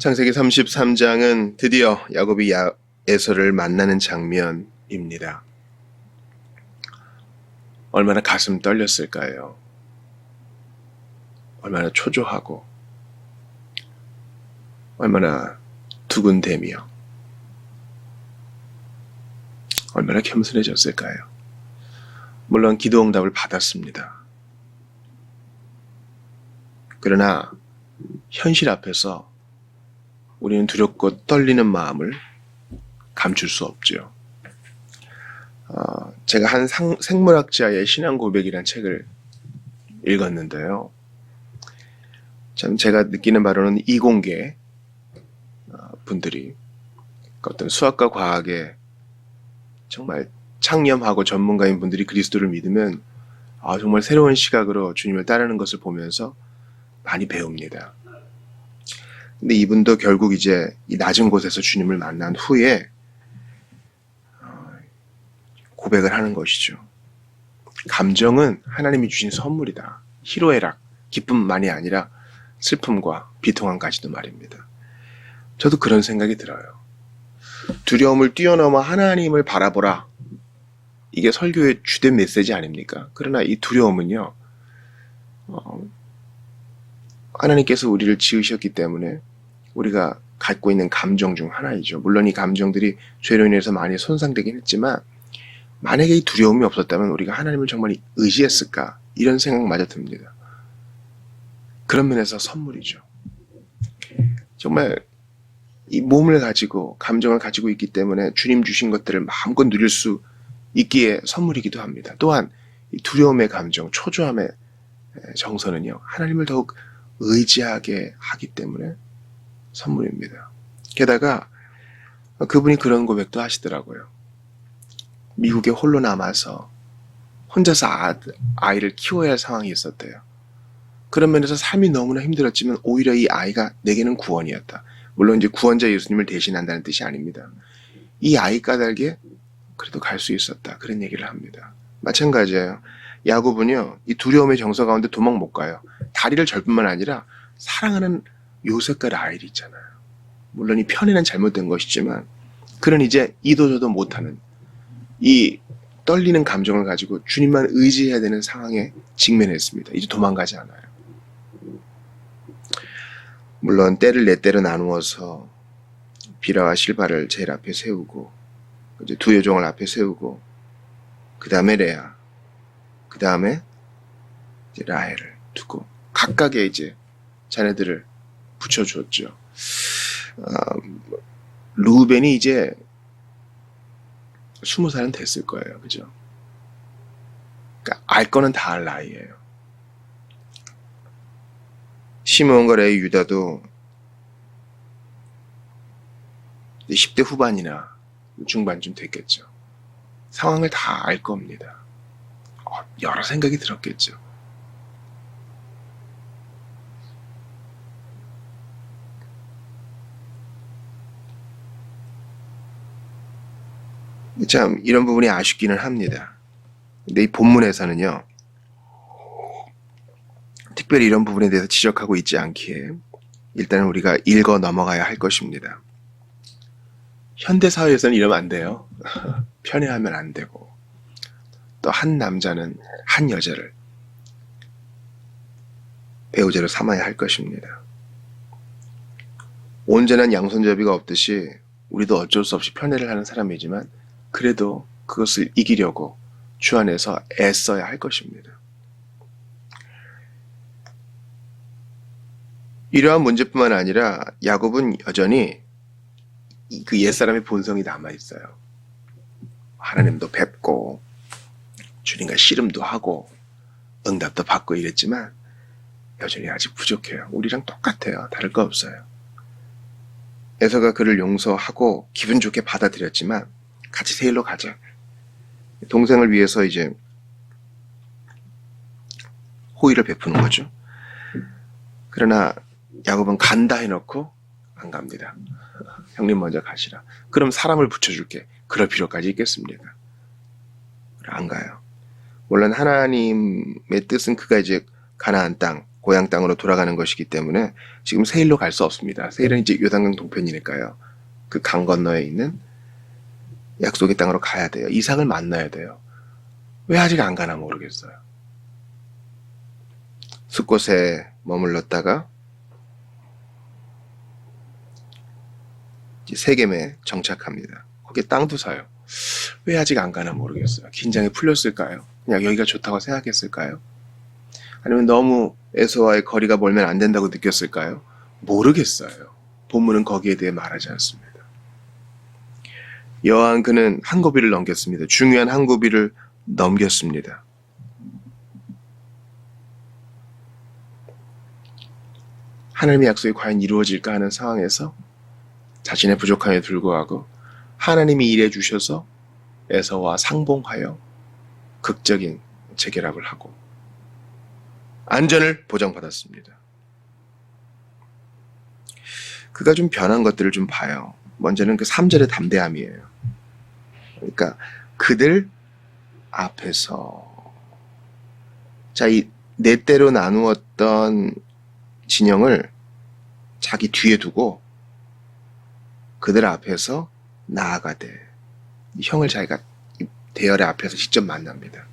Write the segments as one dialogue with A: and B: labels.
A: 창세기 33장은 드디어 야곱이 에서를 만나는 장면입니다. 얼마나 가슴 떨렸을까요? 얼마나 초조하고 얼마나 두근대며 얼마나 겸손해졌을까요? 물론 기도 응답을 받았습니다. 그러나 현실 앞에서 우리는 두렵고 떨리는 마음을 감출 수 없죠. 제가 한 생물학자의 신앙 고백이라는 책을 읽었는데요. 참 제가 느끼는 바로는 이공계 분들이 어떤 수학과 과학에 정말 창념하고 전문가인 분들이 그리스도를 믿으면 정말 새로운 시각으로 주님을 따르는 것을 보면서 많이 배웁니다. 근데 이분도 결국 이제 이 낮은 곳에서 주님을 만난 후에 고백을 하는 것이죠. 감정은 하나님이 주신 선물이다. 희로애락, 기쁨만이 아니라 슬픔과 비통함까지도 말입니다. 저도 그런 생각이 들어요. 두려움을 뛰어넘어 하나님을 바라보라. 이게 설교의 주된 메시지 아닙니까? 그러나 이 두려움은요, 하나님께서 우리를 지으셨기 때문에 우리가 갖고 있는 감정 중 하나이죠. 물론 이 감정들이 죄로 인해서 많이 손상되긴 했지만 만약에 이 두려움이 없었다면 우리가 하나님을 정말 의지했을까? 이런 생각마저 듭니다. 그런 면에서 선물이죠. 정말 이 몸을 가지고 감정을 가지고 있기 때문에 주님 주신 것들을 마음껏 누릴 수 있기에 선물이기도 합니다. 또한 이 두려움의 감정, 초조함의 정서는요, 하나님을 더욱 의지하게 하기 때문에 선물입니다. 게다가 그분이 그런 고백도 하시더라고요. 미국에 홀로 남아서 혼자서 아이를 키워야 할 상황이 있었대요. 그런 면에서 삶이 너무나 힘들었지만 오히려 이 아이가 내게는 구원이었다. 물론 이제 구원자 예수님을 대신한다는 뜻이 아닙니다. 이 아이 까닭에 그래도 갈 수 있었다. 그런 얘기를 합니다. 마찬가지예요. 야곱은요, 이 두려움의 정서 가운데 도망 못 가요. 다리를 절 뿐만 아니라 사랑하는 요셉과 라헬이 있잖아요. 물론 이 편애는 잘못된 것이지만 그는 이제 이도저도 못하는 이 떨리는 감정을 가지고 주님만 의지해야 되는 상황에 직면했습니다. 이제 도망가지 않아요. 물론 때를 네 때로 나누어서 비라와 실바를 제일 앞에 세우고 이제 두 여종을 앞에 세우고 그 다음에 레아, 그 다음에 이제 라헬을 두고 각각의 이제 자녀들을 붙여주었죠. 루벤이 이제 20살은 됐을 거예요. 그죠? 그러니까 알 거는 다 알 나이예요. 시므온과 레위, 유다도 10대 후반이나 중반쯤 됐겠죠. 상황을 다 알 겁니다. 여러 생각이 들었겠죠. 참 이런 부분이 아쉽기는 합니다. 근데 이 본문에서는요, 특별히 이런 부분에 대해서 지적하고 있지 않기에 일단은 우리가 읽어 넘어가야 할 것입니다. 현대사회에서는 이러면 안 돼요. 편애하면 안 되고 또 한 남자는 한 여자를 배우자로 삼아야 할 것입니다. 온전한 양손잡이가 없듯이 우리도 어쩔 수 없이 편애를 하는 사람이지만 그래도 그것을 이기려고 주 안에서 애써야 할 것입니다. 이러한 문제뿐만 아니라 야곱은 여전히 그 옛사람의 본성이 남아있어요. 하나님도 뵙고 주님과 씨름도 하고 응답도 받고 이랬지만 여전히 아직 부족해요. 우리랑 똑같아요. 다를 거 없어요. 에서가 그를 용서하고 기분 좋게 받아들였지만 같이 세일로 가자. 동생을 위해서 이제 호의를 베푸는 거죠. 그러나 야곱은 간다 해놓고 안 갑니다. 형님 먼저 가시라. 그럼 사람을 붙여줄게. 그럴 필요까지 있겠습니까? 안 가요. 물론 하나님의 뜻은 그가 이제 가나안 땅, 고향 땅으로 돌아가는 것이기 때문에 지금 세일로 갈 수 없습니다. 세일은 이제 요단강 동편이니까요. 그 강 건너에 있는 약속의 땅으로 가야 돼요. 이삭을 만나야 돼요. 왜 아직 안 가나 모르겠어요. 숫곳에 머물렀다가 세겜에 정착합니다. 거기에 땅도 사요. 왜 아직 안 가나 모르겠어요. 긴장이 풀렸을까요? 그냥 여기가 좋다고 생각했을까요? 아니면 너무 에서와의 거리가 멀면 안 된다고 느꼈을까요? 모르겠어요. 본문은 거기에 대해 말하지 않습니다. 여호와는 그는 한 고비를 넘겼습니다. 중요한 한 고비를 넘겼습니다. 하나님의 약속이 과연 이루어질까 하는 상황에서 자신의 부족함에 불구하고 하나님이 일해 주셔서 에서와 상봉하여 극적인 재결합을 하고 안전을 보장받았습니다. 그가 좀 변한 것들을 좀 봐요. 먼저는 그 3절의 담대함이에요. 그러니까 그들 앞에서 이 네 대로 나누었던 진영을 자기 뒤에 두고 그들 앞에서 나아가되 형을 자기가 대열의 앞에서 직접 만납니다.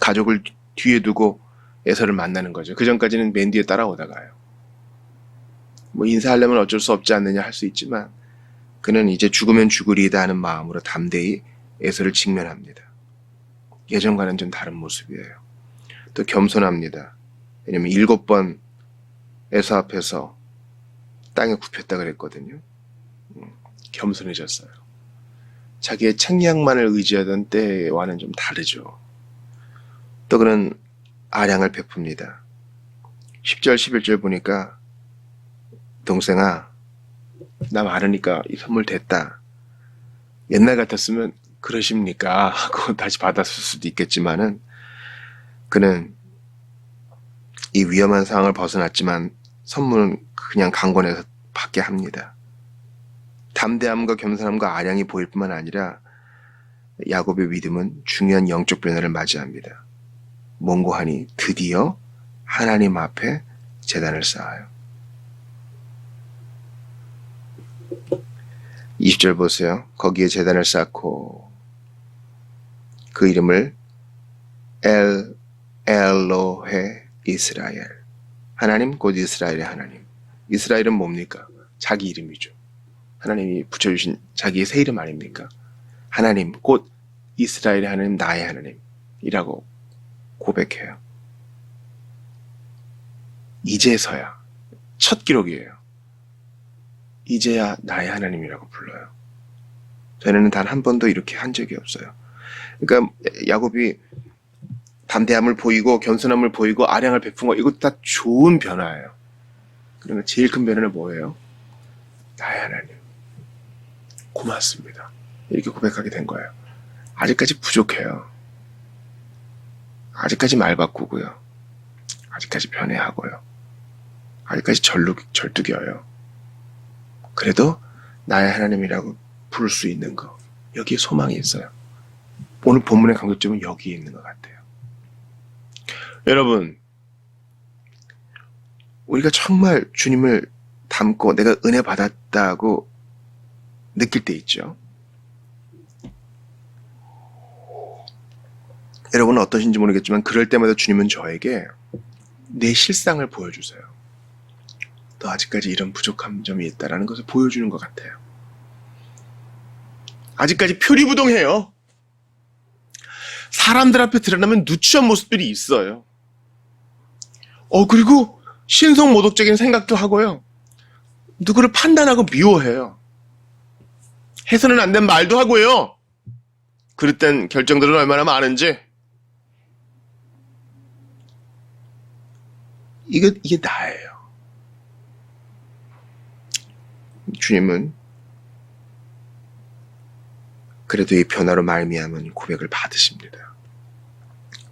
A: 가족을 뒤에 두고 에서를 만나는 거죠. 그 전까지는 맨 뒤에 따라오다가요. 뭐 인사하려면 어쩔 수 없지 않느냐 할 수 있지만 그는 이제 죽으면 죽으리이다 하는 마음으로 담대히 에서를 직면합니다. 예전과는 좀 다른 모습이에요. 또 겸손합니다. 왜냐면 7번 에서 앞에서 땅에 굽혔다 그랬거든요. 겸손해졌어요. 자기의 책량만을 의지하던 때와는 좀 다르죠. 또 그는 아량을 베풉니다. 10절 11절 보니까 동생아 나 많으니까 이 선물 됐다. 옛날 같았으면 그러십니까? 하고 다시 받았을 수도 있겠지만은 그는 이 위험한 상황을 벗어났지만 선물은 그냥 강권에서 받게 합니다. 담대함과 겸손함과 아량이 보일 뿐만 아니라 야곱의 믿음은 중요한 영적 변화를 맞이합니다. 몽고하니 드디어 하나님 앞에 제단을 쌓아요. 20절 보세요. 거기에 제단을 쌓고 그 이름을 엘로헤 이스라엘. 하나님 곧 이스라엘의 하나님. 이스라엘은 뭡니까? 자기 이름이죠. 하나님이 붙여주신 자기의 새 이름 아닙니까? 하나님 곧 이스라엘의 하나님 나의 하나님이라고 고백해요. 이제서야 첫 기록이에요. 이제야 나의 하나님이라고 불러요. 전에는 단 한 번도 이렇게 한 적이 없어요. 그러니까 야곱이 담대함을 보이고 겸손함을 보이고 아량을 베푼 거 이것도 다 좋은 변화예요. 그러면 제일 큰 변화는 뭐예요? 나의 하나님 고맙습니다. 이렇게 고백하게 된 거예요. 아직까지 부족해요. 아직까지 말 바꾸고요. 아직까지 변해하고요. 아직까지 절뚝여요. 그래도 나의 하나님이라고 부를 수 있는 거 여기에 소망이 있어요. 오늘 본문의 강조점은 여기에 있는 것 같아요. 여러분 우리가 정말 주님을 닮고 내가 은혜 받았다고 느낄 때 있죠. 여러분은 어떠신지 모르겠지만 그럴 때마다 주님은 저에게 내 실상을 보여주세요. 너 아직까지 이런 부족한 점이 있다라는 것을 보여주는 것 같아요. 아직까지 표리부동해요. 사람들 앞에 드러나면 누추한 모습들이 있어요. 그리고 신성모독적인 생각도 하고요. 누구를 판단하고 미워해요. 해서는 안 된 말도 하고요. 그릇된 결정들은 얼마나 많은지. 이게 나예요. 주님은 그래도 이 변화로 말미암은 고백을 받으십니다.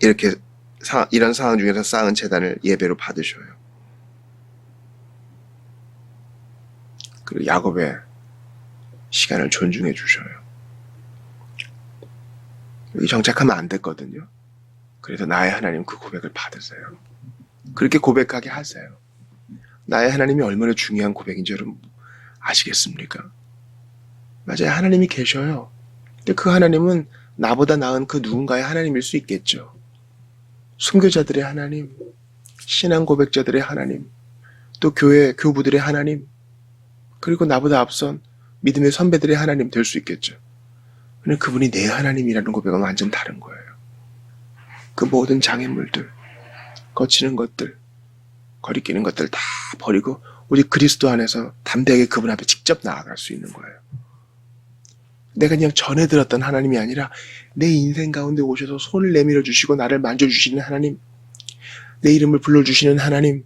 A: 이렇게 이런 상황 중에서 쌓은 제단을 예배로 받으셔요. 그리고 야곱의 시간을 존중해 주셔요. 여기 정착하면 안 됐거든요. 그래서 나의 하나님 그 고백을 받으세요. 그렇게 고백하게 하세요. 나의 하나님이 얼마나 중요한 고백인지 여러분 아시겠습니까? 맞아요. 하나님이 계셔요. 근데 그 하나님은 나보다 나은 그 누군가의 하나님일 수 있겠죠. 순교자들의 하나님, 신앙 고백자들의 하나님, 또 교회 교부들의 하나님, 그리고 나보다 앞선 믿음의 선배들의 하나님 될 수 있겠죠. 근데 그분이 내 하나님이라는 고백은 완전 다른 거예요. 그 모든 장애물들, 거치는 것들, 거리끼는 것들 다 버리고 오직 그리스도 안에서 담대하게 그분 앞에 직접 나아갈 수 있는 거예요. 내가 그냥 전에 들었던 하나님이 아니라 내 인생 가운데 오셔서 손을 내밀어 주시고 나를 만져주시는 하나님, 내 이름을 불러주시는 하나님,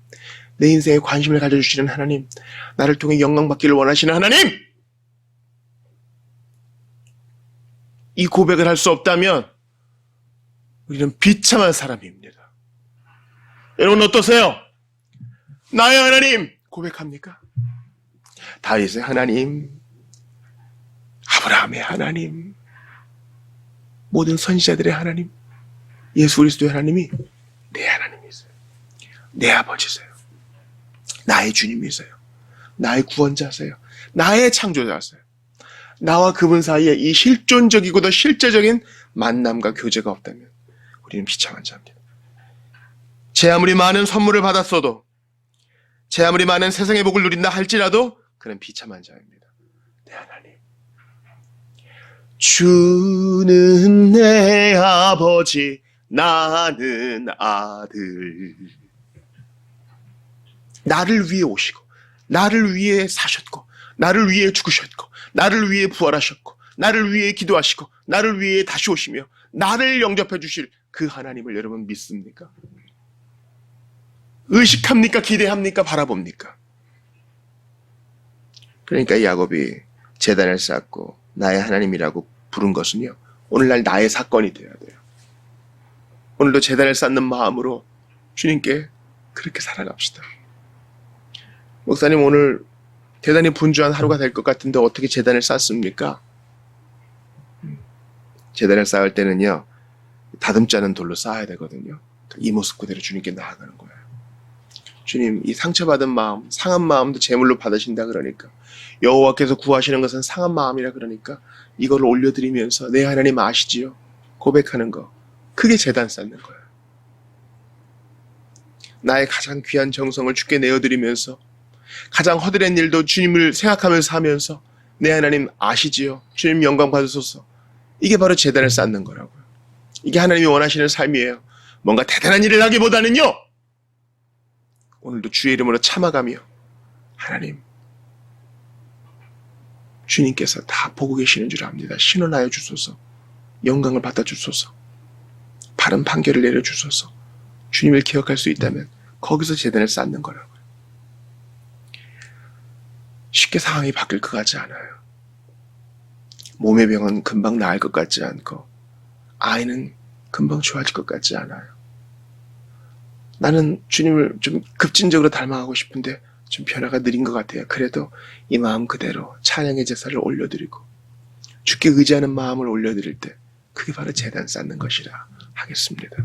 A: 내 인생에 관심을 가져주시는 하나님, 나를 통해 영광 받기를 원하시는 하나님! 이 고백을 할 수 없다면 우리는 비참한 사람입니다. 여러분 어떠세요? 나의 하나님 고백합니까? 다윗의 하나님, 아브라함의 하나님, 모든 선지자들의 하나님, 예수 그리스도의 하나님이 내 하나님이세요. 내 아버지세요. 나의 주님이세요. 나의 구원자세요. 나의 창조자세요. 나와 그분 사이에 이 실존적이고도 실제적인 만남과 교제가 없다면 우리는 비참한 자입니다. 제 아무리 많은 선물을 받았어도, 제 아무리 많은 세상의 복을 누린다 할지라도 그는 비참한 자입니다. 내 하나님. 주는 내 아버지, 나는 아들. 나를 위해 오시고, 나를 위해 사셨고, 나를 위해 죽으셨고, 나를 위해 부활하셨고, 나를 위해 기도하시고, 나를 위해 다시 오시며 나를 영접해 주실 그 하나님을 여러분 믿습니까? 의식합니까? 기대합니까? 바라봅니까? 그러니까 야곱이 제단을 쌓고 나의 하나님이라고 부른 것은요, 오늘날 나의 사건이 되어야 돼요. 오늘도 제단을 쌓는 마음으로 주님께 그렇게 살아갑시다. 목사님, 오늘 대단히 분주한 하루가 될 것 같은데 어떻게 제단을 쌓습니까? 제단을 쌓을 때는요, 다듬지 않은 돌로 쌓아야 되거든요. 이 모습 그대로 주님께 나아가는 거예요. 주님, 이 상처받은 마음, 상한 마음도 제물로 받으신다 그러니까, 여호와께서 구하시는 것은 상한 마음이라 그러니까 이걸 올려드리면서 내 하나님 아시지요? 고백하는 거, 크게 제단 쌓는 거예요. 나의 가장 귀한 정성을 주께 내어드리면서 가장 허드렛 일도 주님을 생각하면서 하면서 내 하나님 아시지요? 주님 영광 받으소서. 이게 바로 제단을 쌓는 거라고요. 이게 하나님이 원하시는 삶이에요. 뭔가 대단한 일을 하기보다는요, 오늘도 주의 이름으로 참아가며 하나님, 주님께서 다 보고 계시는 줄 압니다. 신원하여 주소서. 영광을 받아 주소서. 바른 판결을 내려 주소서. 주님을 기억할 수 있다면 거기서 제단을 쌓는 거라고요. 쉽게 상황이 바뀔 것 같지 않아요. 몸의 병은 금방 나을 것 같지 않고 아이는 금방 좋아질 것 같지 않아요. 나는 주님을 좀 급진적으로 닮아가고 싶은데 좀 변화가 느린 것 같아요. 그래도 이 마음 그대로 찬양의 제사를 올려드리고 주께 의지하는 마음을 올려드릴 때 그게 바로 제단 쌓는 것이라 하겠습니다.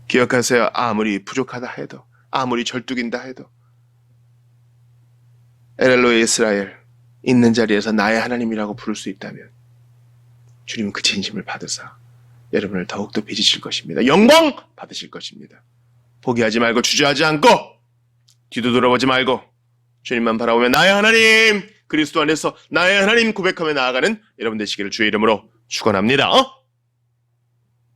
A: 기억하세요. 아무리 부족하다 해도, 아무리 절뚝인다 해도 엘엘로이 이스라엘, 있는 자리에서 나의 하나님이라고 부를 수 있다면 주님은 그 진심을 받으사 여러분을 더욱더 빚으실 것입니다. 영광 받으실 것입니다. 포기하지 말고 주저하지 않고 뒤도 돌아보지 말고 주님만 바라보며 나의 하나님, 그리스도 안에서 나의 하나님 고백하며 나아가는 여러분 되시기를 주의 이름으로 축원합니다.